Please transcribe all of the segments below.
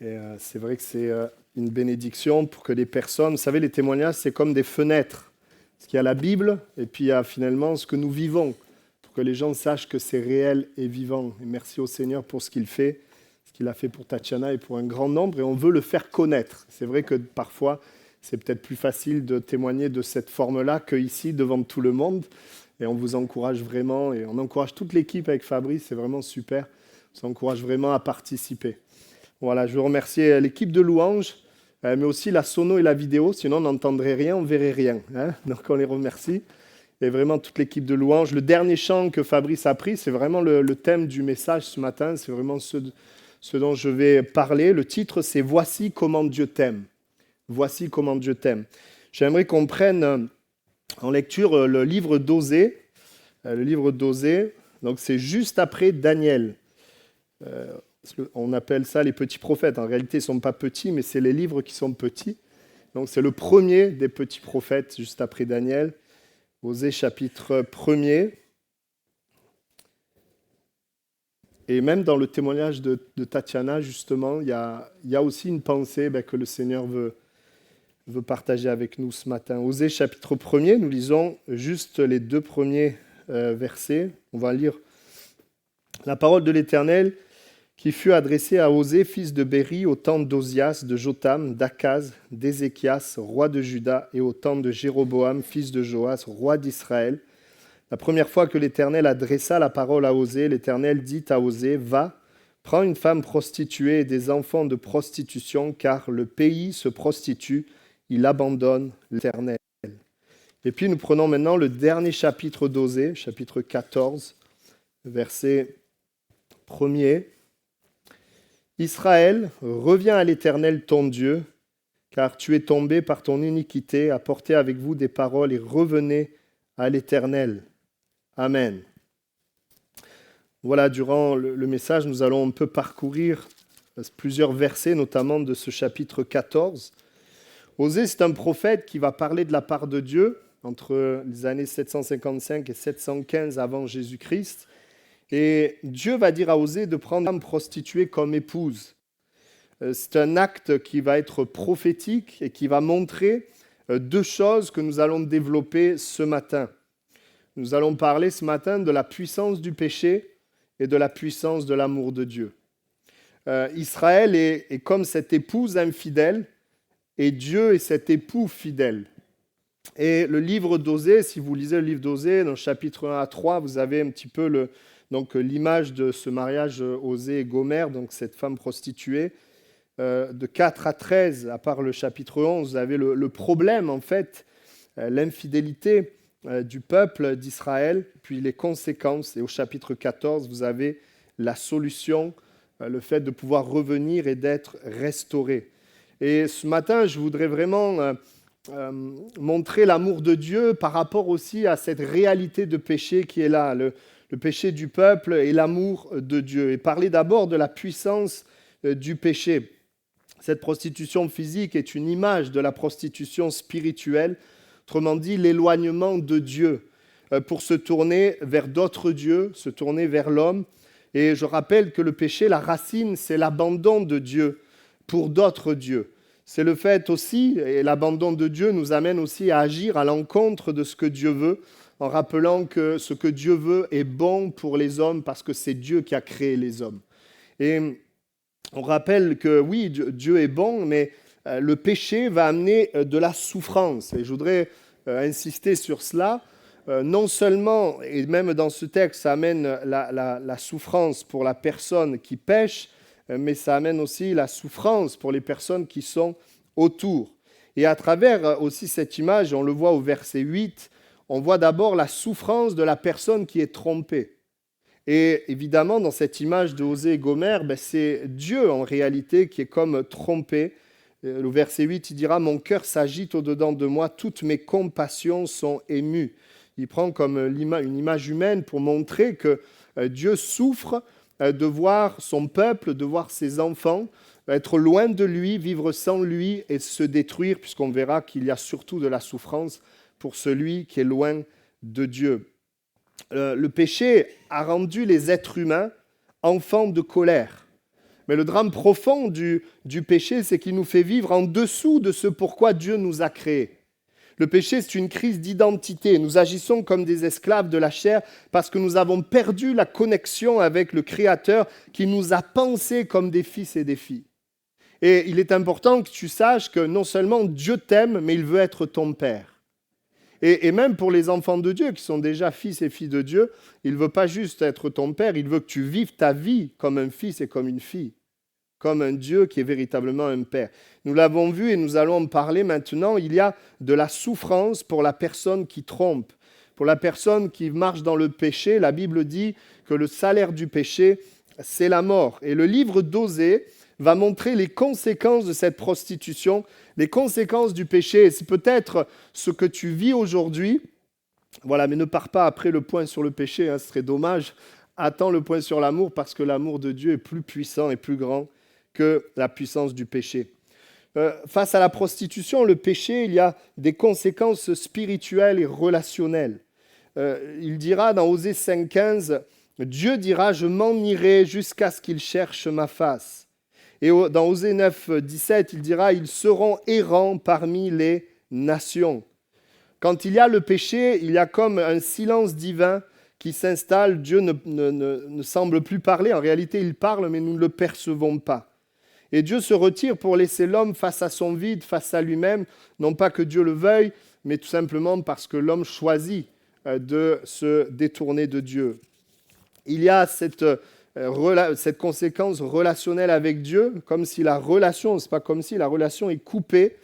Et c'est vrai que c'est une bénédiction pour que les personnes, vous savez, les témoignages, c'est comme des fenêtres. Parce qu'il y a la Bible et puis il y a finalement ce que nous vivons, pour que les gens sachent que c'est réel et vivant. Et merci au Seigneur pour ce qu'il fait, ce qu'il a fait pour Tatiana et pour un grand nombre, et on veut le faire connaître. C'est vrai que parfois, c'est peut-être plus facile de témoigner de cette forme-là qu'ici, devant tout le monde. Et on vous encourage vraiment, et on encourage toute l'équipe avec Fabrice, c'est vraiment super. On s'encourage vraiment à participer. Voilà, je veux remercier l'équipe de louanges, mais aussi la sono et la vidéo, sinon on n'entendrait rien, on ne verrait rien. Hein, donc on les remercie. Et vraiment toute l'équipe de louanges. Le dernier chant que Fabrice a pris, c'est vraiment le thème du message ce matin, c'est vraiment ce dont je vais parler. Le titre, c'est « Voici comment Dieu t'aime ». Voici comment Dieu t'aime. J'aimerais qu'on prenne en lecture le livre d'Osée. Le livre d'Osée, donc c'est juste après Daniel. On appelle ça les petits prophètes. En réalité, ils ne sont pas petits, mais c'est les livres qui sont petits. Donc c'est le premier des petits prophètes, juste après Daniel. Osée chapitre 1er. Et même dans le témoignage de Tatiana, justement, il y a aussi une pensée que le Seigneur veut partager avec nous ce matin. Osée chapitre 1er, nous lisons juste les 2 premiers versets. On va lire la parole de l'Éternel qui fut adressée à Osée, fils de Béri, au temps d'Ozias, de Jotham, d'Akaz, d'Ézéchias, roi de Juda, et au temps de Jéroboam, fils de Joas, roi d'Israël. La première fois que l'Éternel adressa la parole à Osée, l'Éternel dit à Osée, « Va, prends une femme prostituée et des enfants de prostitution, car le pays se prostitue, il abandonne l'Éternel. » Et puis nous prenons maintenant le dernier chapitre d'Osée, chapitre 14, verset 1er. « Israël, reviens à l'Éternel ton Dieu, car tu es tombé par ton iniquité, apportez avec vous des paroles et revenez à l'Éternel. Amen. » Voilà, durant le message, nous allons un peu parcourir plusieurs versets, notamment de ce chapitre 14. Osée, c'est un prophète qui va parler de la part de Dieu entre les années 755 et 715 avant Jésus-Christ. Et Dieu va dire à Osée de prendre une femme prostituée comme épouse. C'est un acte qui va être prophétique et qui va montrer 2 choses que nous allons développer ce matin. Nous allons parler ce matin de la puissance du péché et de la puissance de l'amour de Dieu. Israël est comme cette épouse infidèle et Dieu est cet époux fidèle. Et le livre d'Osée, si vous lisez le livre d'Osée, dans le chapitre 1 à 3, vous avez un petit peu l'image de ce mariage Osée et Gomère, donc cette femme prostituée. De 4 à 13, à part le chapitre 11, vous avez le problème, en fait, l'infidélité du peuple d'Israël, puis les conséquences. Et au chapitre 14, vous avez la solution, le fait de pouvoir revenir et d'être restauré. Et ce matin, je voudrais vraiment montrer l'amour de Dieu par rapport aussi à cette réalité de péché qui est là, le péché du peuple et l'amour de Dieu. Et parler d'abord de la puissance du péché. Cette prostitution physique est une image de la prostitution spirituelle, autrement dit l'éloignement de Dieu, pour se tourner vers d'autres dieux, se tourner vers l'homme. Et je rappelle que le péché, la racine, c'est l'abandon de Dieu pour d'autres dieux. C'est le fait aussi, et l'abandon de Dieu nous amène aussi à agir à l'encontre de ce que Dieu veut, en rappelant que ce que Dieu veut est bon pour les hommes parce que c'est Dieu qui a créé les hommes. Et on rappelle que oui, Dieu est bon, mais le péché va amener de la souffrance. Et je voudrais insister sur cela. Non seulement, et même dans ce texte, ça amène la souffrance pour la personne qui pêche, mais ça amène aussi la souffrance pour les personnes qui sont autour. Et à travers aussi cette image, on le voit au verset 8, on voit d'abord la souffrance de la personne qui est trompée. Et évidemment, dans cette image de Osée et Gomère, c'est Dieu en réalité qui est comme trompé. Le verset 8, il dira « Mon cœur s'agite au-dedans de moi, toutes mes compassions sont émues ». Il prend comme une image humaine pour montrer que Dieu souffre de voir son peuple, de voir ses enfants être loin de lui, vivre sans lui et se détruire, puisqu'on verra qu'il y a surtout de la souffrance pour celui qui est loin de Dieu. Le péché a rendu les êtres humains enfants de colère. Mais le drame profond du péché, c'est qu'il nous fait vivre en dessous de ce pourquoi Dieu nous a créés. Le péché, c'est une crise d'identité. Nous agissons comme des esclaves de la chair parce que nous avons perdu la connexion avec le Créateur qui nous a pensés comme des fils et des filles. Et il est important que tu saches que non seulement Dieu t'aime, mais il veut être ton Père. Et même pour les enfants de Dieu qui sont déjà fils et filles de Dieu, il ne veut pas juste être ton Père, il veut que tu vives ta vie comme un fils et comme une fille, comme un Dieu qui est véritablement un Père. Nous l'avons vu et nous allons en parler maintenant. Il y a de la souffrance pour la personne qui trompe, pour la personne qui marche dans le péché. La Bible dit que le salaire du péché, c'est la mort. Et le livre d'Osée va montrer les conséquences de cette prostitution, les conséquences du péché. Et c'est peut-être ce que tu vis aujourd'hui. Voilà, mais ne pars pas après le point sur le péché, ce serait dommage. Attends le point sur l'amour parce que l'amour de Dieu est plus puissant et plus grand que la puissance du péché. Face à la prostitution, le péché, il y a des conséquences spirituelles et relationnelles. Il dira dans Osée 5,15, « Dieu dira, je m'en irai jusqu'à ce qu'il cherche ma face. » Et dans Osée 9,17, il dira « Ils seront errants parmi les nations. » Quand il y a le péché, il y a comme un silence divin qui s'installe. Dieu ne semble plus parler. En réalité, il parle, mais nous ne le percevons pas. Et Dieu se retire pour laisser l'homme face à son vide, face à lui-même. Non pas que Dieu le veuille, mais tout simplement parce que l'homme choisit de se détourner de Dieu. Il y a cette conséquence relationnelle avec Dieu, comme si la relation, c'est pas comme si la relation est coupée,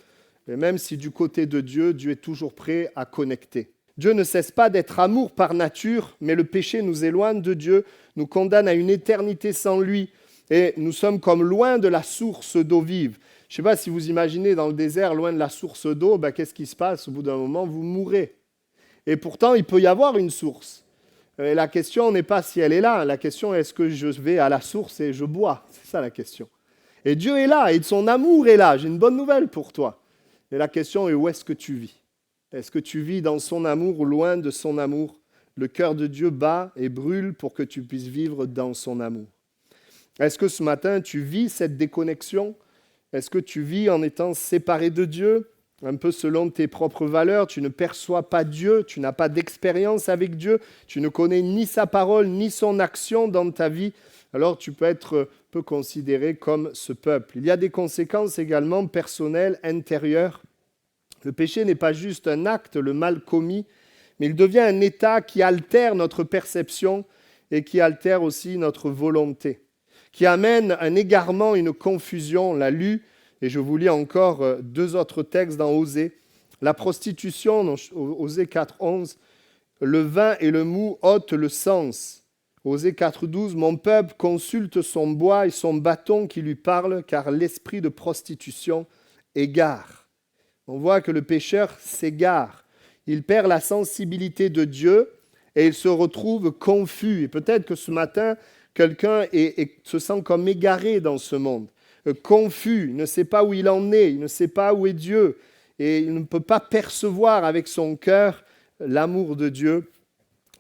mais même si du côté de Dieu, Dieu est toujours prêt à connecter. Dieu ne cesse pas d'être amour par nature, mais le péché nous éloigne de Dieu, nous condamne à une éternité sans lui, et nous sommes comme loin de la source d'eau vive. Je ne sais pas si vous imaginez dans le désert, loin de la source d'eau, qu'est-ce qui se passe? Au bout d'un moment, vous mourrez. Et pourtant, il peut y avoir une source. Et la question n'est pas si elle est là. La question est, est-ce que je vais à la source et je bois? C'est ça la question. Et Dieu est là, et son amour est là. J'ai une bonne nouvelle pour toi. Et la question est, où est-ce que tu vis? Est-ce que tu vis dans son amour ou loin de son amour? Le cœur de Dieu bat et brûle pour que tu puisses vivre dans son amour. Est-ce que ce matin, tu vis cette déconnexion? Est-ce que tu vis en étant séparé de Dieu, un peu selon tes propres valeurs? Tu ne perçois pas Dieu, tu n'as pas d'expérience avec Dieu, tu ne connais ni sa parole, ni son action dans ta vie. Alors tu peux être peu considéré comme ce peuple. Il y a des conséquences également personnelles, intérieures. Le péché n'est pas juste un acte, le mal commis, mais il devient un état qui altère notre perception et qui altère aussi notre volonté, qui amène un égarement, une confusion. On l'a lu, et je vous lis encore deux autres textes dans Osée. La prostitution, dans Osée 4,11, le vin et le mou ôtent le sens. Osée 4,12, mon peuple consulte son bois et son bâton qui lui parle, car l'esprit de prostitution égare. On voit que le pécheur s'égare. Il perd la sensibilité de Dieu et il se retrouve confus. Et peut-être que ce matin, quelqu'un se sent comme égaré dans ce monde, confus, il ne sait pas où il en est, il ne sait pas où est Dieu, et il ne peut pas percevoir avec son cœur l'amour de Dieu.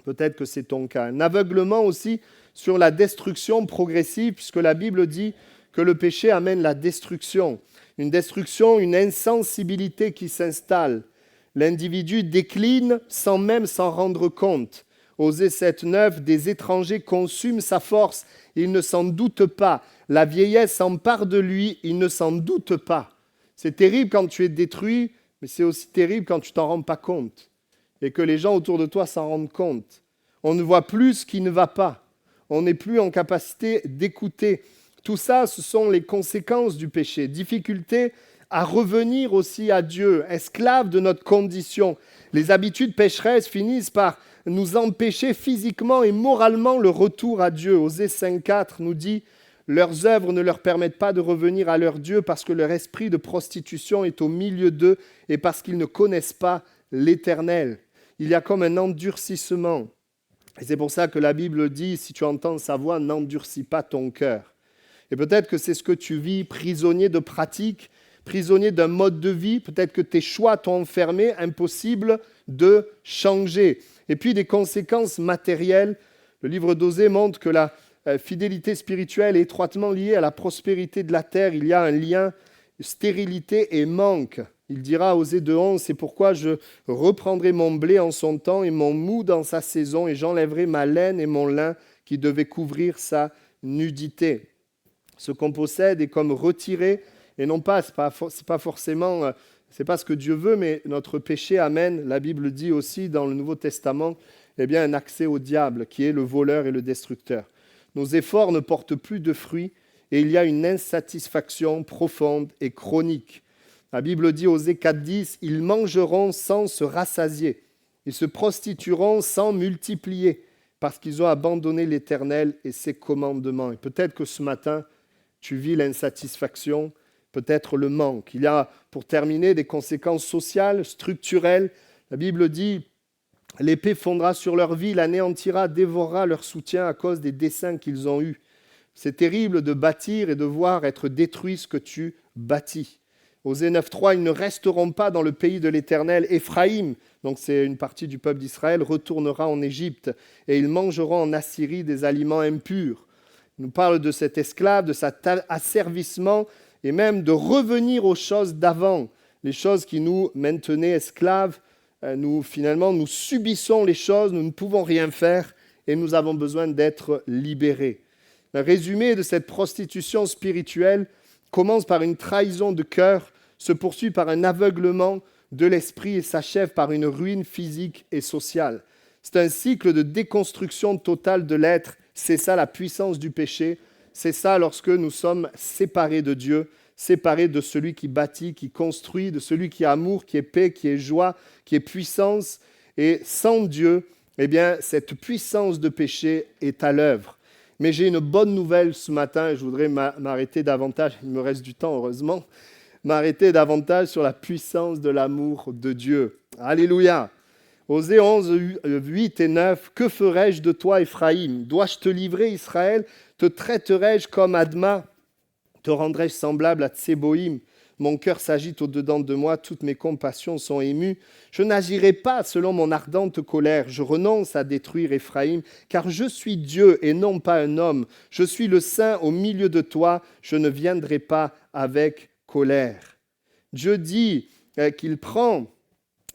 Peut-être que c'est ton cas. Un aveuglement aussi sur la destruction progressive, puisque la Bible dit que le péché amène la destruction, une insensibilité qui s'installe. L'individu décline sans même s'en rendre compte. Osée 7,9, des étrangers consument sa force, il ne s'en doute pas. La vieillesse s'empare de lui, il ne s'en doute pas. C'est terrible quand tu es détruit, mais c'est aussi terrible quand tu ne t'en rends pas compte et que les gens autour de toi s'en rendent compte. On ne voit plus ce qui ne va pas. On n'est plus en capacité d'écouter. Tout ça, ce sont les conséquences du péché. Difficulté à revenir aussi à Dieu, esclave de notre condition. Les habitudes pécheresses finissent par nous empêcher physiquement et moralement le retour à Dieu. Osée 5,4 nous dit « Leurs œuvres ne leur permettent pas de revenir à leur Dieu parce que leur esprit de prostitution est au milieu d'eux et parce qu'ils ne connaissent pas l'Éternel. » Il y a comme un endurcissement. Et c'est pour ça que la Bible dit « Si tu entends sa voix, n'endurcis pas ton cœur. » Et peut-être que c'est ce que tu vis, prisonnier de pratiques, prisonnier d'un mode de vie. Peut-être que tes choix t'ont enfermé, impossible de changer. Et puis des conséquences matérielles. Le livre d'Osée montre que fidélité spirituelle est étroitement liée à la prospérité de la terre. Il y a un lien stérilité et manque. Il dira à Osée 2:11, c'est pourquoi je reprendrai mon blé en son temps et mon mou dans sa saison, et j'enlèverai ma laine et mon lin qui devaient couvrir sa nudité. Ce qu'on possède est comme retiré, et non pas, c'est pas forcément, c'est pas ce que Dieu veut, mais notre péché amène, la Bible dit aussi dans le Nouveau Testament, eh bien, un accès au diable, qui est le voleur et le destructeur. Nos efforts ne portent plus de fruits, et il y a une insatisfaction profonde et chronique. La Bible dit, Osée 4:10, « Ils mangeront sans se rassasier, ils se prostitueront sans multiplier, parce qu'ils ont abandonné l'Éternel et ses commandements. » Et peut-être que ce matin, tu vis l'insatisfaction, peut-être le manque. Il y a, pour terminer, des conséquences sociales, structurelles. La Bible dit, « L'épée fondra sur leur vie, l'anéantira, dévorera leur soutien à cause des desseins qu'ils ont eus. » C'est terrible de bâtir et de voir être détruit ce que tu bâtis. Osée 9:3, « Ils ne resteront pas dans le pays de l'Éternel. Éphraïm, donc c'est une partie du peuple d'Israël, retournera en Égypte, et ils mangeront en Assyrie des aliments impurs. » Il nous parle de cet esclave, de cet asservissement, et même de revenir aux choses d'avant, les choses qui nous maintenaient esclaves. Finalement, nous subissons les choses, nous ne pouvons rien faire, et nous avons besoin d'être libérés. Le résumé de cette prostitution spirituelle commence par une trahison de cœur, se poursuit par un aveuglement de l'esprit et s'achève par une ruine physique et sociale. C'est un cycle de déconstruction totale de l'être. C'est ça la puissance du péché. C'est ça lorsque nous sommes séparés de Dieu, séparés de celui qui bâtit, qui construit, de celui qui est amour, qui est paix, qui est joie, qui est puissance. Et sans Dieu, eh bien, cette puissance de péché est à l'œuvre. Mais j'ai une bonne nouvelle ce matin et je voudrais m'arrêter davantage, il me reste du temps heureusement, m'arrêter davantage sur la puissance de l'amour de Dieu. Alléluia. Osée 11:8 et 9, « Que ferai-je de toi, Éphraïm? Dois-je te livrer, Israël? Te traiterai-je comme Adma? Te rendrai-je semblable à Tseboïm? Mon cœur s'agite au-dedans de moi, toutes mes compassions sont émues. Je n'agirai pas selon mon ardente colère. Je renonce à détruire Éphraïm, car je suis Dieu et non pas un homme. Je suis le Saint au milieu de toi. Je ne viendrai pas avec colère. » Dieu dit qu'il prend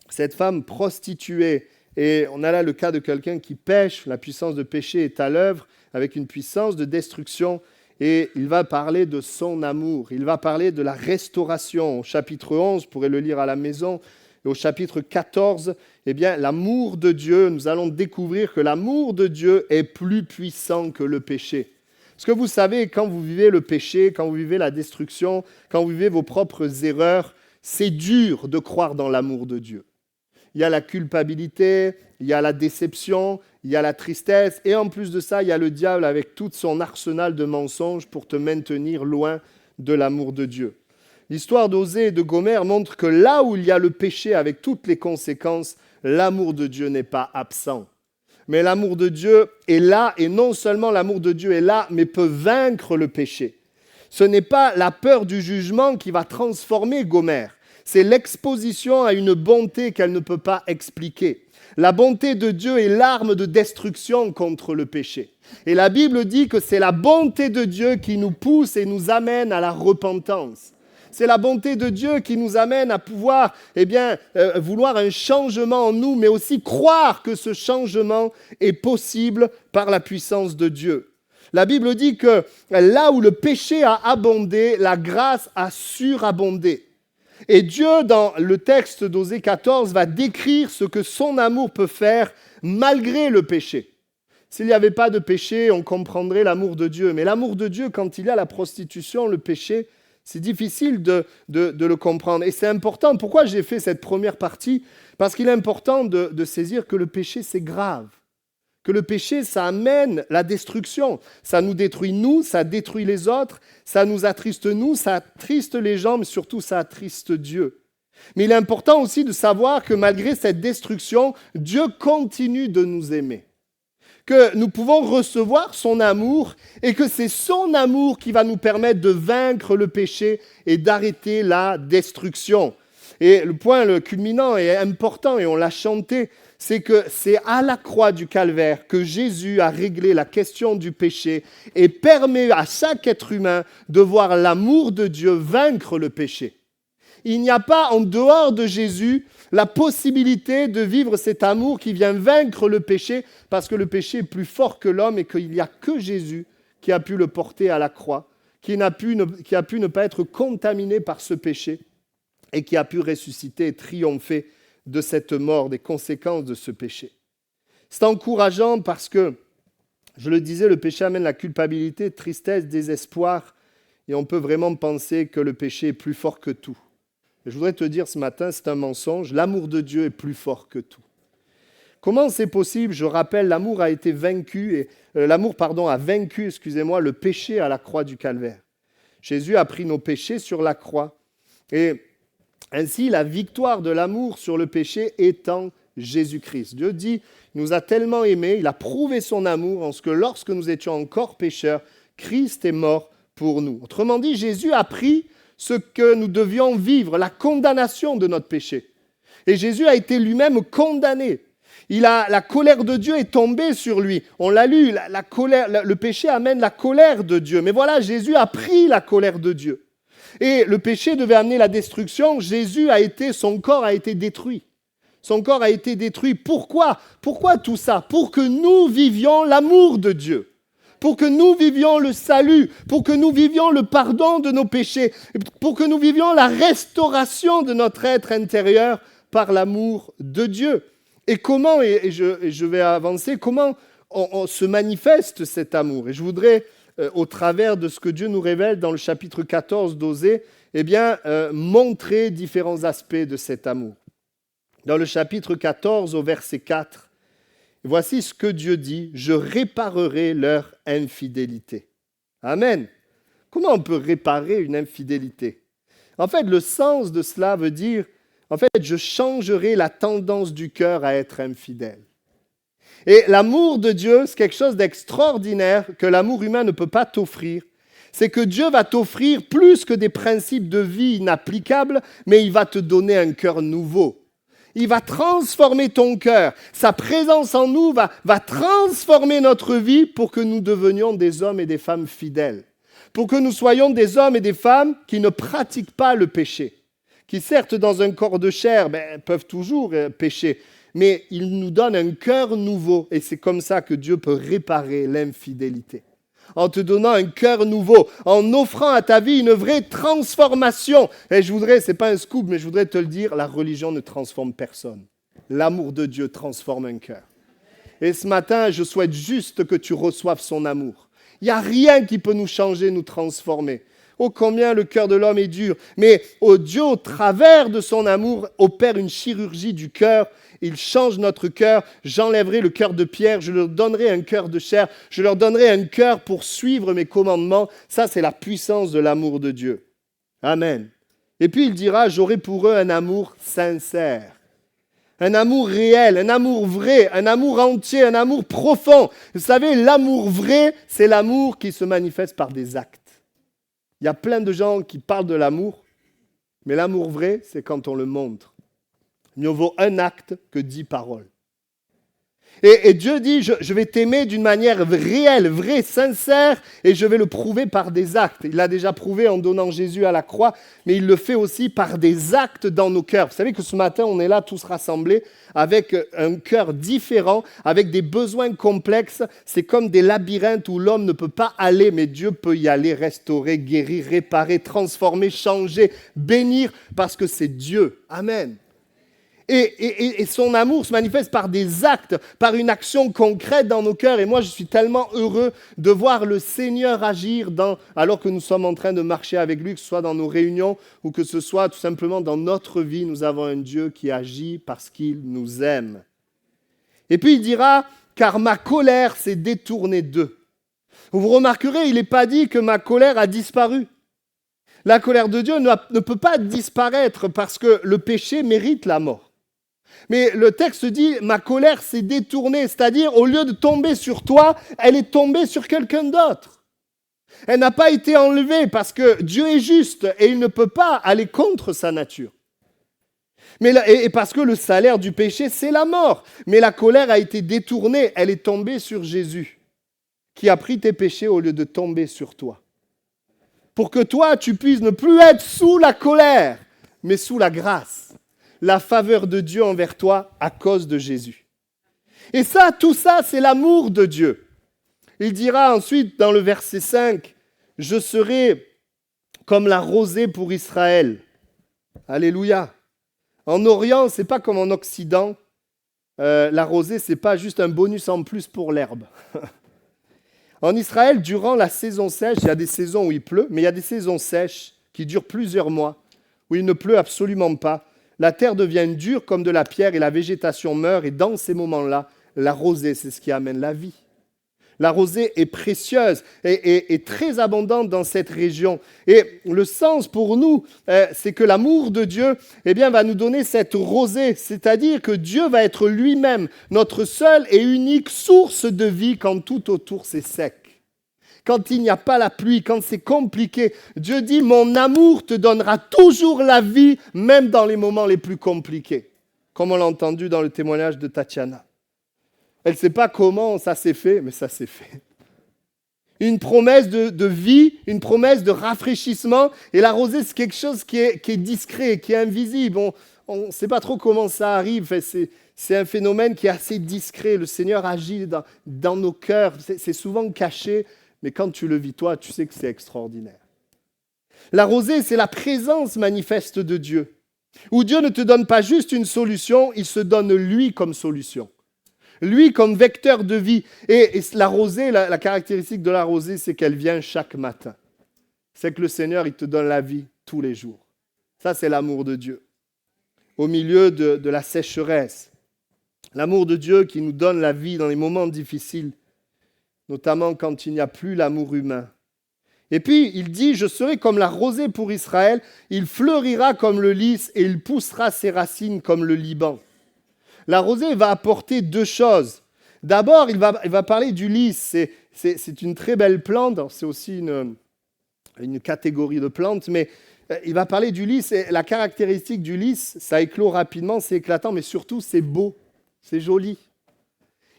cette femme prostituée, et on a là le cas de quelqu'un qui pêche. La puissance de péché est à l'œuvre avec une puissance de destruction. Et il va parler de son amour, il va parler de la restauration. Au chapitre 11, vous pourrez le lire à la maison, et au chapitre 14, eh bien, l'amour de Dieu, nous allons découvrir que l'amour de Dieu est plus puissant que le péché. Parce que vous savez, quand vous vivez le péché, quand vous vivez la destruction, quand vous vivez vos propres erreurs, c'est dur de croire dans l'amour de Dieu. Il y a la culpabilité, il y a la déception, il y a la tristesse, et en plus de ça, il y a le diable avec tout son arsenal de mensonges pour te maintenir loin de l'amour de Dieu. L'histoire d'Osée et de Gomère montre que là où il y a le péché avec toutes les conséquences, l'amour de Dieu n'est pas absent. Mais l'amour de Dieu est là, et non seulement l'amour de Dieu est là, mais peut vaincre le péché. Ce n'est pas la peur du jugement qui va transformer Gomère. C'est l'exposition à une bonté qu'elle ne peut pas expliquer. La bonté de Dieu est l'arme de destruction contre le péché. Et la Bible dit que c'est la bonté de Dieu qui nous pousse et nous amène à la repentance. C'est la bonté de Dieu qui nous amène à pouvoir vouloir un changement en nous, mais aussi croire que ce changement est possible par la puissance de Dieu. La Bible dit que là où le péché a abondé, la grâce a surabondé. Et Dieu, dans le texte d'Osée 14, va décrire ce que son amour peut faire malgré le péché. S'il n'y avait pas de péché, on comprendrait l'amour de Dieu. Mais l'amour de Dieu, quand il y a la prostitution, le péché, c'est difficile de le comprendre. Et c'est important. Pourquoi j'ai fait cette première partie? Parce qu'il est important de saisir que le péché, c'est grave. Que le péché, ça amène la destruction. Ça nous détruit nous, ça détruit les autres, ça nous attriste nous, ça attriste les gens, mais surtout ça attriste Dieu. Mais il est important aussi de savoir que malgré cette destruction, Dieu continue de nous aimer. Que nous pouvons recevoir son amour et que c'est son amour qui va nous permettre de vaincre le péché et d'arrêter la destruction. Et le point culminant est important et on l'a chanté, c'est que c'est à la croix du Calvaire que Jésus a réglé la question du péché et permet à chaque être humain de voir l'amour de Dieu vaincre le péché. Il n'y a pas en dehors de Jésus la possibilité de vivre cet amour qui vient vaincre le péché parce que le péché est plus fort que l'homme et qu'il n'y a que Jésus qui a pu le porter à la croix, qui a pu ne pas être contaminé par ce péché et qui a pu ressusciter et triompher de cette mort, des conséquences de ce péché. C'est encourageant parce que, je le disais, le péché amène la culpabilité, tristesse, désespoir et on peut vraiment penser que le péché est plus fort que tout. Je voudrais te dire ce matin, c'est un mensonge, l'amour de Dieu est plus fort que tout. Comment c'est possible? Je rappelle, l'amour a vaincu le péché à la croix du Calvaire. Jésus a pris nos péchés sur la croix. Et ainsi, la victoire de l'amour sur le péché est en Jésus-Christ. Dieu dit, il nous a tellement aimés, il a prouvé son amour en ce que lorsque nous étions encore pécheurs, Christ est mort pour nous. Autrement dit, Jésus a pris ce que nous devions vivre, la condamnation de notre péché. Et Jésus a été lui-même condamné. La colère de Dieu est tombée sur lui. On l'a lu, le péché amène la colère de Dieu. Mais voilà, Jésus a pris la colère de Dieu. Et le péché devait amener la destruction. Son corps a été détruit. Son corps a été détruit. Pourquoi? Pourquoi tout ça? Pour que nous vivions l'amour de Dieu. Pour que nous vivions le salut, pour que nous vivions le pardon de nos péchés, pour que nous vivions la restauration de notre être intérieur par l'amour de Dieu. Et comment, et je vais avancer, comment on se manifeste cet amour? Et je voudrais, au travers de ce que Dieu nous révèle dans le chapitre 14 d'Osée, montrer différents aspects de cet amour. Dans le chapitre 14, au verset 4, voici ce que Dieu dit, « Je réparerai leur infidélité. » Amen. Comment on peut réparer une infidélité? En fait, le sens de cela veut dire, je changerai la tendance du cœur à être infidèle. Et l'amour de Dieu, c'est quelque chose d'extraordinaire que l'amour humain ne peut pas t'offrir. C'est que Dieu va t'offrir plus que des principes de vie inapplicables, mais il va te donner un cœur nouveau. Il va transformer ton cœur. Sa présence en nous va transformer notre vie pour que nous devenions des hommes et des femmes fidèles. Pour que nous soyons des hommes et des femmes qui ne pratiquent pas le péché. Qui certes, dans un corps de chair, peuvent toujours pécher. Mais il nous donne un cœur nouveau. Et c'est comme ça que Dieu peut réparer l'infidélité. En te donnant un cœur nouveau, en offrant à ta vie une vraie transformation. Et c'est pas un scoop, mais je voudrais te le dire, la religion ne transforme personne. L'amour de Dieu transforme un cœur. Et ce matin, je souhaite juste que tu reçoives son amour. Il n'y a rien qui peut nous changer, nous transformer. Oh, combien le cœur de l'homme est dur. Mais Dieu, au travers de son amour, opère une chirurgie du cœur. Il change notre cœur. J'enlèverai le cœur de pierre. Je leur donnerai un cœur de chair. Je leur donnerai un cœur pour suivre mes commandements. Ça, c'est la puissance de l'amour de Dieu. Amen. Et puis, il dira, j'aurai pour eux un amour sincère. Un amour réel, un amour vrai, un amour entier, un amour profond. Vous savez, l'amour vrai, c'est l'amour qui se manifeste par des actes. Il y a plein de gens qui parlent de l'amour, mais l'amour vrai, c'est quand on le montre. Mieux vaut un acte que 10 paroles. Et Dieu dit, je vais t'aimer d'une manière réelle, vraie, sincère, et je vais le prouver par des actes. Il l'a déjà prouvé en donnant Jésus à la croix, mais il le fait aussi par des actes dans nos cœurs. Vous savez que ce matin, on est là tous rassemblés avec un cœur différent, avec des besoins complexes. C'est comme des labyrinthes où l'homme ne peut pas aller, mais Dieu peut y aller, restaurer, guérir, réparer, transformer, changer, bénir, parce que c'est Dieu. Amen. Et son amour se manifeste par des actes, par une action concrète dans nos cœurs. Et moi, je suis tellement heureux de voir le Seigneur agir alors que nous sommes en train de marcher avec lui, que ce soit dans nos réunions ou que ce soit tout simplement dans notre vie. Nous avons un Dieu qui agit parce qu'il nous aime. Et puis il dira, car ma colère s'est détournée d'eux. Vous remarquerez, il n'est pas dit que ma colère a disparu. La colère de Dieu ne peut pas disparaître parce que le péché mérite la mort. Mais le texte dit, ma colère s'est détournée, c'est-à-dire au lieu de tomber sur toi, elle est tombée sur quelqu'un d'autre. Elle n'a pas été enlevée parce que Dieu est juste et il ne peut pas aller contre sa nature. Et parce que le salaire du péché, c'est la mort. Mais la colère a été détournée, elle est tombée sur Jésus, qui a pris tes péchés au lieu de tomber sur toi. Pour que toi, tu puisses ne plus être sous la colère, mais sous la grâce, la faveur de Dieu envers toi à cause de Jésus. Et ça, tout ça, c'est l'amour de Dieu. Il dira ensuite dans le verset 5, « Je serai comme la rosée pour Israël. » Alléluia. En Orient, ce n'est pas comme en Occident. La rosée, ce n'est pas juste un bonus en plus pour l'herbe. En Israël, durant la saison sèche, il y a des saisons où il pleut, mais il y a des saisons sèches qui durent plusieurs mois, où il ne pleut absolument pas. La terre devient dure comme de la pierre et la végétation meurt. Et dans ces moments-là, la rosée, c'est ce qui amène la vie. La rosée est précieuse et très abondante dans cette région. Et le sens pour nous, c'est que l'amour de Dieu va nous donner cette rosée, c'est-à-dire que Dieu va être lui-même notre seule et unique source de vie quand tout autour c'est sec. Quand il n'y a pas la pluie, quand c'est compliqué, Dieu dit « Mon amour te donnera toujours la vie, même dans les moments les plus compliqués. » Comme on l'a entendu dans le témoignage de Tatiana. Elle ne sait pas comment ça s'est fait, mais ça s'est fait. Une promesse de vie, une promesse de rafraîchissement. Et la rosée, c'est quelque chose qui est discret, qui est invisible. On ne sait pas trop comment ça arrive. C'est un phénomène qui est assez discret. Le Seigneur agit dans nos cœurs. C'est souvent caché, mais quand tu le vis toi, tu sais que c'est extraordinaire. La rosée, c'est la présence manifeste de Dieu. Où Dieu ne te donne pas juste une solution, il se donne lui comme solution. Lui comme vecteur de vie. Et la rosée, la caractéristique de la rosée, c'est qu'elle vient chaque matin. C'est que le Seigneur, il te donne la vie tous les jours. Ça, c'est l'amour de Dieu. Au milieu de la sécheresse. L'amour de Dieu qui nous donne la vie dans les moments difficiles, notamment quand il n'y a plus l'amour humain. Et puis, il dit, « Je serai comme la rosée pour Israël, il fleurira comme le lys et il poussera ses racines comme le Liban. » La rosée va apporter deux choses. D'abord, il va parler du lys. C'est une très belle plante. C'est aussi une catégorie de plantes, mais il va parler du lys. Et la caractéristique du lys, ça éclot rapidement, c'est éclatant, mais surtout, c'est beau, c'est joli.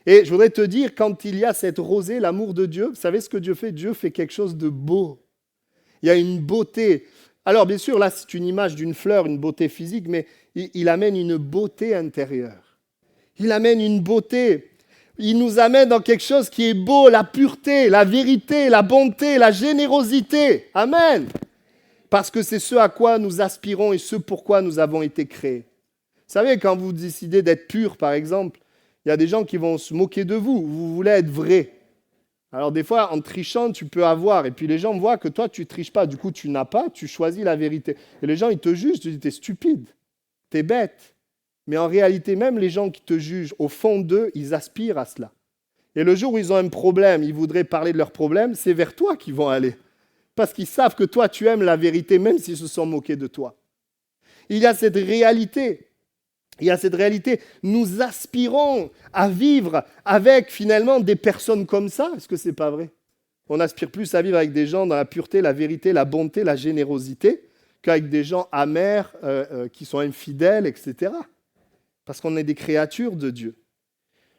Et je voudrais te dire, quand il y a cette rosée, l'amour de Dieu, vous savez ce que Dieu fait? Dieu fait quelque chose de beau. Il y a une beauté. Alors, bien sûr, là, c'est une image d'une fleur, une beauté physique, mais il amène une beauté intérieure. Il amène une beauté. Il nous amène dans quelque chose qui est beau, la pureté, la vérité, la bonté, la générosité. Amen. Parce que c'est ce à quoi nous aspirons et ce pourquoi nous avons été créés. Vous savez, quand vous décidez d'être pur, par exemple, il y a des gens qui vont se moquer de vous. Vous voulez être vrai. Alors des fois, en trichant, tu peux avoir. Et puis les gens voient que toi, tu ne triches pas. Du coup, tu n'as pas, tu choisis la vérité. Et les gens, ils te jugent. Tu dis, t'es stupide, t'es bête. Mais en réalité, même les gens qui te jugent, au fond d'eux, ils aspirent à cela. Et le jour où ils ont un problème, ils voudraient parler de leur problème, c'est vers toi qu'ils vont aller. Parce qu'ils savent que toi, tu aimes la vérité, même s'ils se sont moqués de toi. Il y a cette réalité. Nous aspirons à vivre avec, finalement, des personnes comme ça. Est-ce que ce n'est pas vrai? On aspire plus à vivre avec des gens dans la pureté, la vérité, la bonté, la générosité, qu'avec des gens amers, qui sont infidèles, etc. Parce qu'on est des créatures de Dieu.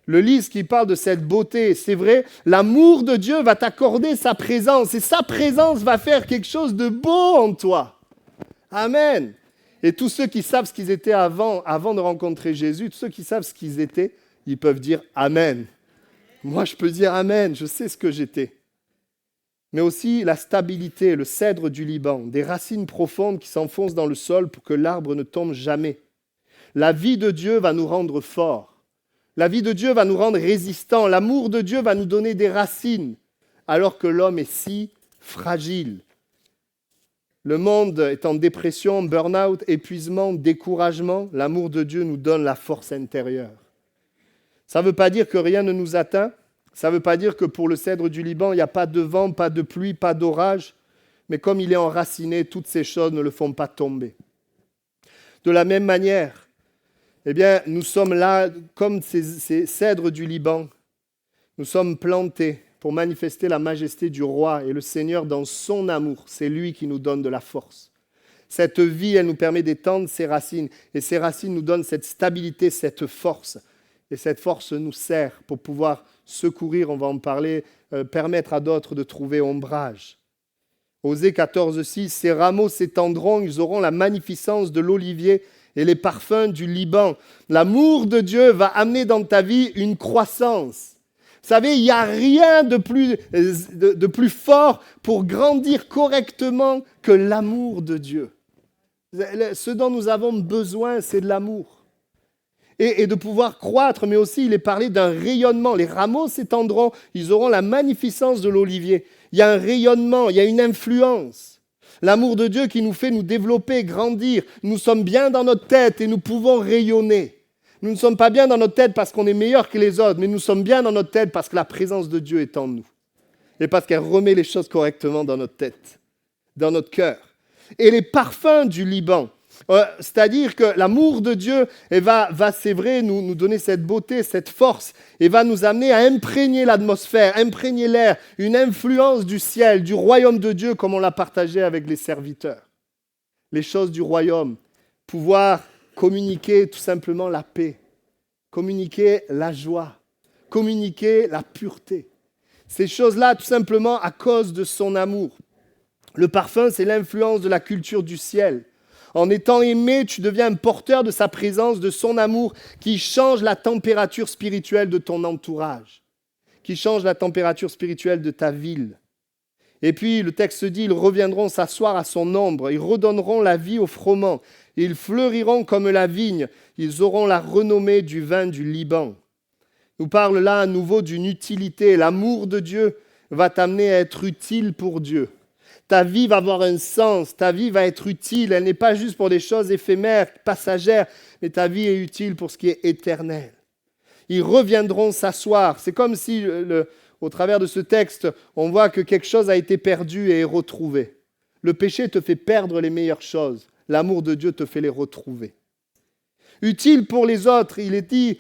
Le lys qui parle de cette beauté, c'est vrai, l'amour de Dieu va t'accorder sa présence et sa présence va faire quelque chose de beau en toi. Amen. Et tous ceux qui savent ce qu'ils étaient avant de rencontrer Jésus, tous ceux qui savent ce qu'ils étaient, ils peuvent dire Amen. Moi, je peux dire Amen, je sais ce que j'étais. Mais aussi la stabilité, le cèdre du Liban, des racines profondes qui s'enfoncent dans le sol pour que l'arbre ne tombe jamais. La vie de Dieu va nous rendre forts. La vie de Dieu va nous rendre résistants. L'amour de Dieu va nous donner des racines, alors que l'homme est si fragile. Le monde est en dépression, burn-out, épuisement, découragement. L'amour de Dieu nous donne la force intérieure. Ça ne veut pas dire que rien ne nous atteint. Ça ne veut pas dire que pour le cèdre du Liban, il n'y a pas de vent, pas de pluie, pas d'orage. Mais comme il est enraciné, toutes ces choses ne le font pas tomber. De la même manière, nous sommes là comme ces cèdres du Liban. Nous sommes plantés pour manifester la majesté du roi et le Seigneur dans son amour. C'est lui qui nous donne de la force. Cette vie, elle nous permet d'étendre ses racines. Et ces racines nous donnent cette stabilité, cette force. Et cette force nous sert pour pouvoir secourir, on va en parler, permettre à d'autres de trouver ombrage. Osée 14,6, ces rameaux s'étendront, ils auront la magnificence de l'olivier et les parfums du Liban. L'amour de Dieu va amener dans ta vie une croissance. Vous savez, il n'y a rien de plus fort pour grandir correctement que l'amour de Dieu. Ce dont nous avons besoin, c'est de l'amour. Et de pouvoir croître, mais aussi il est parlé d'un rayonnement. Les rameaux s'étendront, ils auront la magnificence de l'olivier. Il y a un rayonnement, il y a une influence. L'amour de Dieu qui nous fait nous développer, grandir. Nous sommes bien dans notre tête et nous pouvons rayonner. Nous ne sommes pas bien dans notre tête parce qu'on est meilleur que les autres, mais nous sommes bien dans notre tête parce que la présence de Dieu est en nous. Et parce qu'elle remet les choses correctement dans notre tête, dans notre cœur. Et les parfums du Liban. C'est-à-dire que l'amour de Dieu va c'est vrai, nous donner cette beauté, cette force, et va nous amener à imprégner l'atmosphère, imprégner l'air, une influence du ciel, du royaume de Dieu, comme on l'a partagé avec les serviteurs. Les choses du royaume, pouvoir communiquer tout simplement la paix, communiquer la joie, communiquer la pureté. Ces choses-là, tout simplement à cause de son amour. Le parfum, c'est l'influence de la culture du ciel. En étant aimé, tu deviens un porteur de sa présence, de son amour, qui change la température spirituelle de ton entourage, qui change la température spirituelle de ta ville. Et puis, le texte dit, ils reviendront s'asseoir à son ombre, ils redonneront la vie au froment, ils fleuriront comme la vigne, ils auront la renommée du vin du Liban. Il nous parle là à nouveau d'une utilité. L'amour de Dieu va t'amener à être utile pour Dieu. Ta vie va avoir un sens, ta vie va être utile. Elle n'est pas juste pour des choses éphémères, passagères, mais ta vie est utile pour ce qui est éternel. Ils reviendront s'asseoir. C'est comme si, au travers de ce texte, on voit que quelque chose a été perdu et est retrouvé. Le péché te fait perdre les meilleures choses. L'amour de Dieu te fait les retrouver. Utile pour les autres, il est dit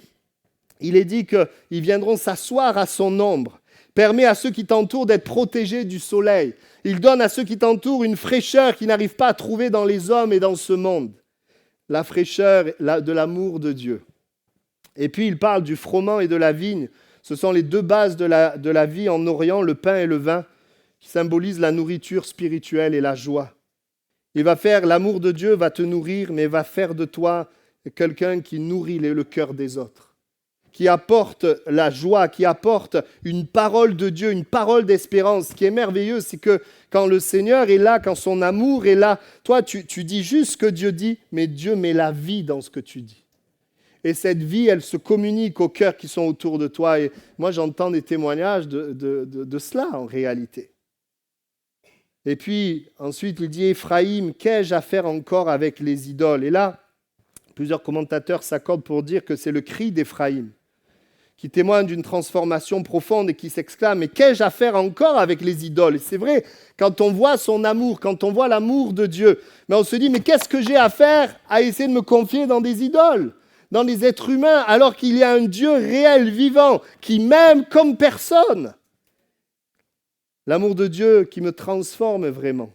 qu'ils viendront s'asseoir à son ombre. Permet à ceux qui t'entourent d'être protégés du soleil. Il donne à ceux qui t'entourent une fraîcheur qu'ils n'arrivent pas à trouver dans les hommes et dans ce monde. La fraîcheur de l'amour de Dieu. Et puis il parle du froment et de la vigne. Ce sont les deux bases de la vie en Orient, le pain et le vin, qui symbolisent la nourriture spirituelle et la joie. L'amour de Dieu va te nourrir, mais va faire de toi quelqu'un qui nourrit le cœur des autres, qui apporte la joie, qui apporte une parole de Dieu, une parole d'espérance. Ce qui est merveilleux, c'est que quand le Seigneur est là, quand son amour est là, toi, tu dis juste ce que Dieu dit, mais Dieu met la vie dans ce que tu dis. Et cette vie, elle se communique aux cœurs qui sont autour de toi. Et moi, j'entends des témoignages de cela, en réalité. Et puis, ensuite, il dit, Éphraïm, qu'ai-je à faire encore avec les idoles ? Et là, plusieurs commentateurs s'accordent pour dire que c'est le cri d'Éphraïm, qui témoigne d'une transformation profonde et qui s'exclame « Mais qu'ai-je à faire encore avec les idoles ?» Et c'est vrai, quand on voit son amour, quand on voit l'amour de Dieu, mais on se dit « Mais qu'est-ce que j'ai à faire à essayer de me confier dans des idoles, dans des êtres humains, alors qu'il y a un Dieu réel, vivant, qui m'aime comme personne ?» L'amour de Dieu qui me transforme vraiment.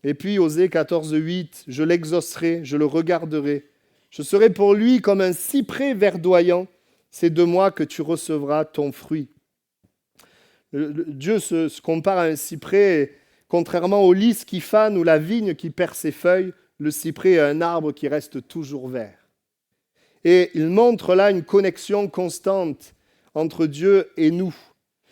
Et puis, Osée 14,8, « Je l'exaucerai, je le regarderai. Je serai pour lui comme un cyprès verdoyant. C'est de moi que tu recevras ton fruit. » Dieu se compare à un cyprès. Contrairement au lys qui fane ou la vigne qui perd ses feuilles, le cyprès est un arbre qui reste toujours vert. Et il montre là une connexion constante entre Dieu et nous.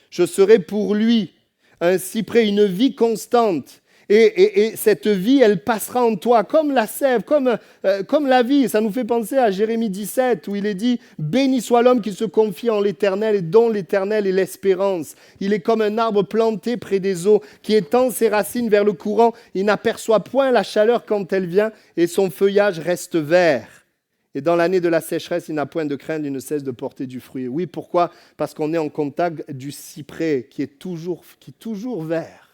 Je serai pour lui un cyprès, une vie constante. Et cette vie, elle passera en toi comme la sève, comme la vie. Ça nous fait penser à Jérémie 17, où il est dit « Béni soit l'homme qui se confie en l'Éternel et dont l'Éternel est l'espérance. Il est comme un arbre planté près des eaux, qui étend ses racines vers le courant. Il n'aperçoit point la chaleur quand elle vient, et son feuillage reste vert. Et dans l'année de la sécheresse, il n'a point de crainte, il ne cesse de porter du fruit. » Oui, pourquoi ? Parce qu'on est en contact du cyprès qui est toujours vert.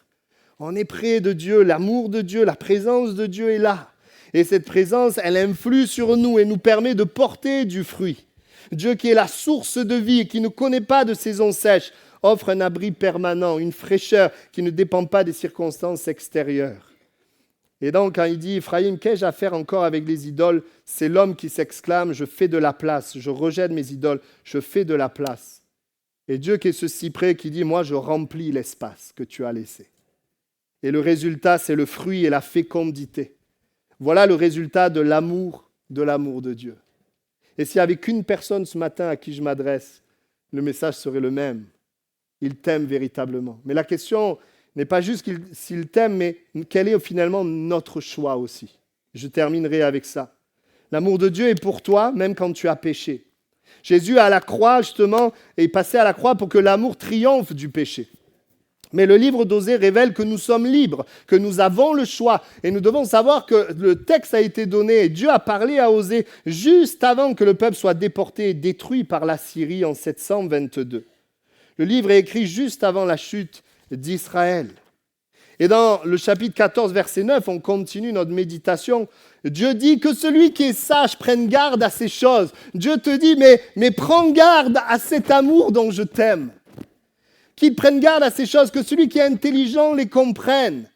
On est près de Dieu, l'amour de Dieu, la présence de Dieu est là. Et cette présence, elle influe sur nous et nous permet de porter du fruit. Dieu qui est la source de vie et qui ne connaît pas de saison sèche, offre un abri permanent, une fraîcheur qui ne dépend pas des circonstances extérieures. Et donc, quand il dit « Ephraïm, qu'ai-je à faire encore avec les idoles ?» C'est l'homme qui s'exclame « Je fais de la place, je rejette mes idoles, je fais de la place. » Et Dieu qui est ceci près, qui dit « Moi, je remplis l'espace que tu as laissé. » Et le résultat, c'est le fruit et la fécondité. Voilà le résultat de l'amour de Dieu. Et s'il n'y avait qu'une personne ce matin à qui je m'adresse, le message serait le même. Il t'aime véritablement. Mais la question n'est pas juste s'il t'aime, mais quel est finalement notre choix aussi. Je terminerai avec ça. L'amour de Dieu est pour toi, même quand tu as péché. Jésus à la croix, justement, est passé à la croix pour que l'amour triomphe du péché. Mais le livre d'Osée révèle que nous sommes libres, que nous avons le choix. Et nous devons savoir que le texte a été donné et Dieu a parlé à Osée juste avant que le peuple soit déporté et détruit par la Syrie en 722. Le livre est écrit juste avant la chute d'Israël. Et dans le chapitre 14, verset 9, on continue notre méditation. Dieu dit que celui qui est sage prenne garde à ces choses. Dieu te dit, mais prends garde à cet amour dont je t'aime. Qu'il prenne garde à ces choses, que celui qui est intelligent les comprenne.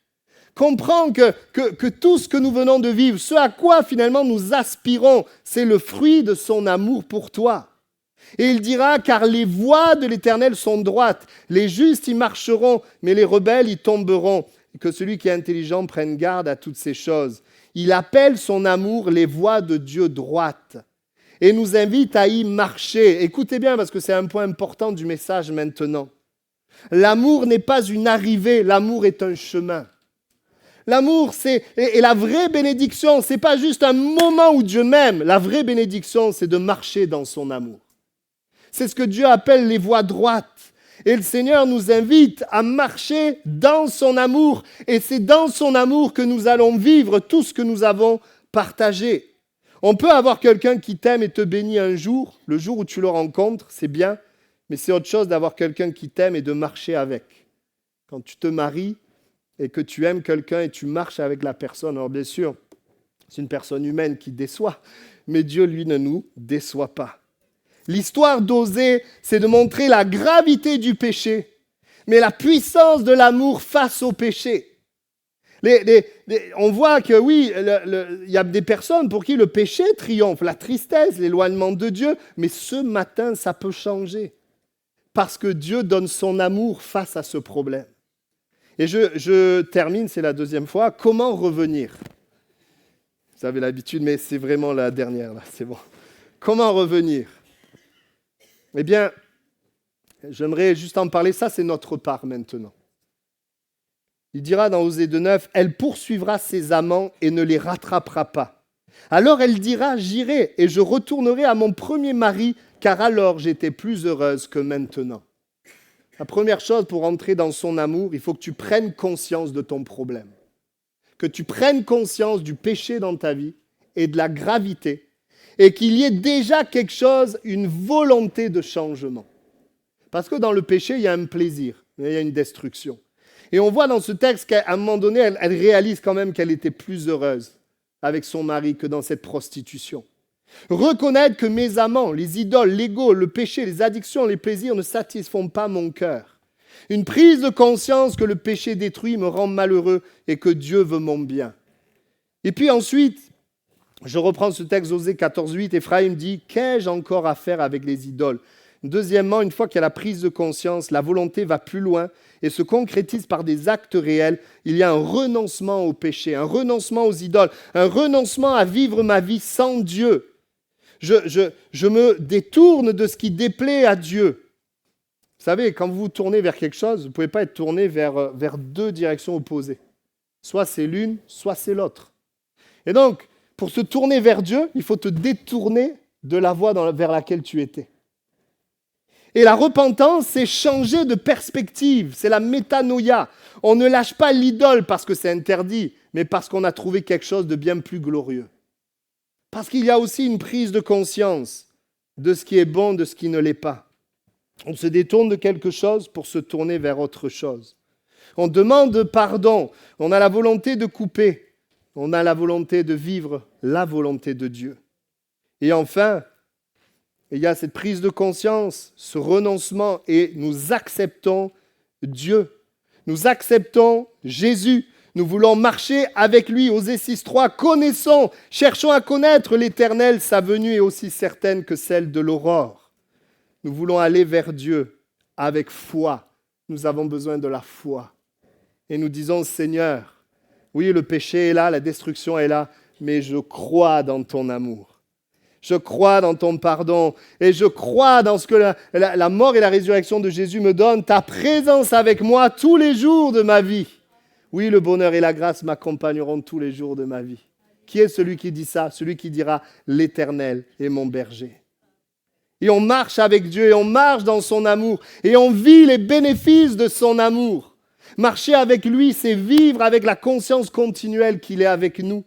Comprends que tout ce que nous venons de vivre, ce à quoi finalement nous aspirons, c'est le fruit de son amour pour toi. Et il dira, car les voies de l'Éternel sont droites, les justes y marcheront, mais les rebelles y tomberont. Et que celui qui est intelligent prenne garde à toutes ces choses. Il appelle son amour les voies de Dieu droites et nous invite à y marcher. Écoutez bien parce que c'est un point important du message maintenant. L'amour n'est pas une arrivée, l'amour est un chemin. L'amour, et la vraie bénédiction, ce n'est pas juste un moment où Dieu m'aime. La vraie bénédiction, c'est de marcher dans son amour. C'est ce que Dieu appelle les voies droites. Et le Seigneur nous invite à marcher dans son amour. Et c'est dans son amour que nous allons vivre tout ce que nous avons partagé. On peut avoir quelqu'un qui t'aime et te bénit un jour, le jour où tu le rencontres, c'est bien. Mais c'est autre chose d'avoir quelqu'un qui t'aime et de marcher avec. Quand tu te maries et que tu aimes quelqu'un et tu marches avec la personne, alors bien sûr, c'est une personne humaine qui déçoit, mais Dieu, lui, ne nous déçoit pas. L'histoire d'Osée, c'est de montrer la gravité du péché, mais la puissance de l'amour face au péché. On voit que oui, il y a des personnes pour qui le péché triomphe, la tristesse, l'éloignement de Dieu, mais ce matin, ça peut changer. Parce que Dieu donne son amour face à ce problème. Et je termine, c'est la deuxième fois. Comment revenir ? Vous avez l'habitude, mais c'est vraiment la dernière, là, c'est bon. Comment revenir ? Eh bien, j'aimerais juste en parler. Ça, c'est notre part maintenant. Il dira dans Osée 2:9, « Elle poursuivra ses amants et ne les rattrapera pas. Alors elle dira, j'irai et je retournerai à mon premier mari, car alors j'étais plus heureuse que maintenant. » La première chose pour entrer dans son amour, il faut que tu prennes conscience de ton problème. Que tu prennes conscience du péché dans ta vie et de la gravité. Et qu'il y ait déjà quelque chose, une volonté de changement. Parce que dans le péché, il y a un plaisir, il y a une destruction. Et on voit dans ce texte qu'à un moment donné, elle réalise quand même qu'elle était plus heureuse avec son mari que dans cette prostitution. Reconnaître que mes amants, les idoles, l'ego, le péché, les addictions, les plaisirs ne satisfont pas mon cœur. Une prise de conscience que le péché détruit me rend malheureux et que Dieu veut mon bien. Et puis ensuite, je reprends ce texte Osée 14:8, Ephraïm dit « Qu'ai-je encore à faire avec les idoles ?» Deuxièmement, une fois qu'il y a la prise de conscience, la volonté va plus loin et se concrétise par des actes réels. Il y a un renoncement au péché, un renoncement aux idoles, un renoncement à vivre ma vie sans Dieu. Je me détourne de ce qui déplaît à Dieu. Vous savez, quand vous vous tournez vers quelque chose, vous ne pouvez pas être tourné vers deux directions opposées. Soit c'est l'une, soit c'est l'autre. Et donc, pour se tourner vers Dieu, il faut te détourner de la voie vers laquelle tu étais. Et la repentance, c'est changer de perspective, c'est la métanoïa. On ne lâche pas l'idole parce que c'est interdit, mais parce qu'on a trouvé quelque chose de bien plus glorieux. Parce qu'il y a aussi une prise de conscience de ce qui est bon, de ce qui ne l'est pas. On se détourne de quelque chose pour se tourner vers autre chose. On demande pardon, on a la volonté de couper, on a la volonté de vivre la volonté de Dieu. Et enfin, il y a cette prise de conscience, ce renoncement, et nous acceptons Dieu. Nous acceptons Jésus. Nous voulons marcher avec lui. Osée 6.3, connaissons, cherchons à connaître l'Éternel, sa venue est aussi certaine que celle de l'aurore. Nous voulons aller vers Dieu avec foi. Nous avons besoin de la foi. Et nous disons, Seigneur, oui, le péché est là, la destruction est là, mais je crois dans ton amour. Je crois dans ton pardon et je crois dans ce que la mort et la résurrection de Jésus me donnent, ta présence avec moi tous les jours de ma vie. Oui, le bonheur et la grâce m'accompagneront tous les jours de ma vie. Qui est celui qui dit ça? Celui qui dira « l'Éternel est mon berger ». Et on marche avec Dieu et on marche dans son amour et on vit les bénéfices de son amour. Marcher avec lui, c'est vivre avec la conscience continuelle qu'il est avec nous.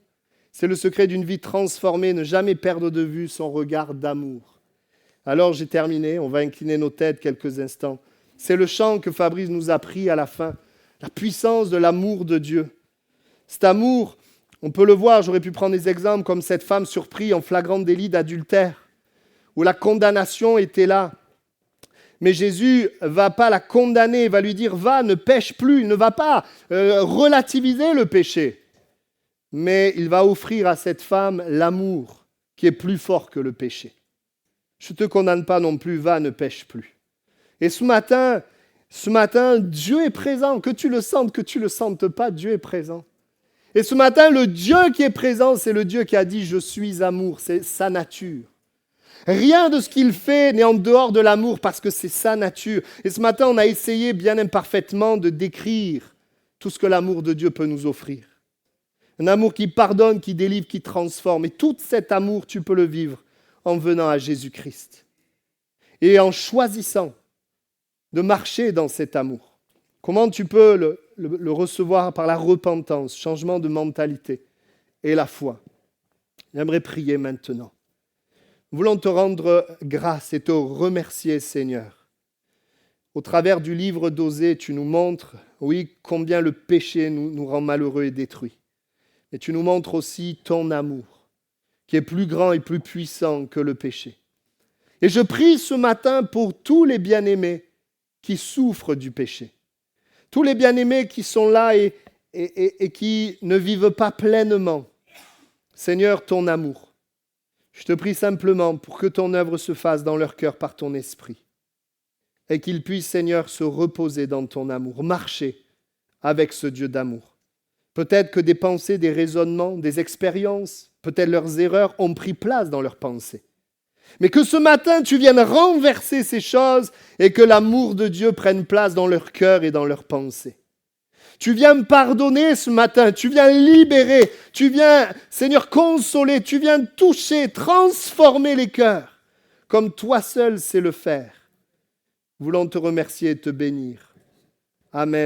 C'est le secret d'une vie transformée, ne jamais perdre de vue son regard d'amour. Alors j'ai terminé, on va incliner nos têtes quelques instants. C'est le chant que Fabrice nous a pris à la fin. La puissance de l'amour de Dieu. Cet amour, on peut le voir, j'aurais pu prendre des exemples comme cette femme surprise en flagrant délit d'adultère, où la condamnation était là. Mais Jésus ne va pas la condamner, il va lui dire « va, ne pêche plus », il ne va pas relativiser le péché. Mais il va offrir à cette femme l'amour qui est plus fort que le péché. Je ne te condamne pas non plus, va, ne pêche plus. Et ce matin, Dieu est présent. Que tu le sentes, que tu ne le sentes pas, Dieu est présent. Et ce matin, le Dieu qui est présent, c'est le Dieu qui a dit « je suis amour », c'est sa nature. Rien de ce qu'il fait n'est en dehors de l'amour parce que c'est sa nature. Et ce matin, on a essayé bien imparfaitement de décrire tout ce que l'amour de Dieu peut nous offrir. Un amour qui pardonne, qui délivre, qui transforme. Et tout cet amour, tu peux le vivre en venant à Jésus-Christ. Et en choisissant de marcher dans cet amour. Comment tu peux le recevoir? Par la repentance, changement de mentalité et la foi. J'aimerais prier maintenant. Nous voulons te rendre grâce et te remercier, Seigneur. Au travers du livre d'Osée, tu nous montres, oui, combien le péché nous rend malheureux et détruits. Mais tu nous montres aussi ton amour, qui est plus grand et plus puissant que le péché. Et je prie ce matin pour tous les bien-aimés qui souffrent du péché. Tous les bien-aimés qui sont là et qui ne vivent pas pleinement, Seigneur, ton amour. Je te prie simplement pour que ton œuvre se fasse dans leur cœur par ton esprit et qu'ils puissent, Seigneur, se reposer dans ton amour, marcher avec ce Dieu d'amour. Peut-être que des pensées, des raisonnements, des expériences, peut-être leurs erreurs ont pris place dans leurs pensées. Mais que ce matin, tu viennes renverser ces choses et que l'amour de Dieu prenne place dans leur cœur et dans leurs pensées. Tu viens me pardonner ce matin, tu viens libérer, tu viens, Seigneur, consoler, tu viens toucher, transformer les cœurs, comme toi seul sais le faire. Nous voulons te remercier et te bénir. Amen.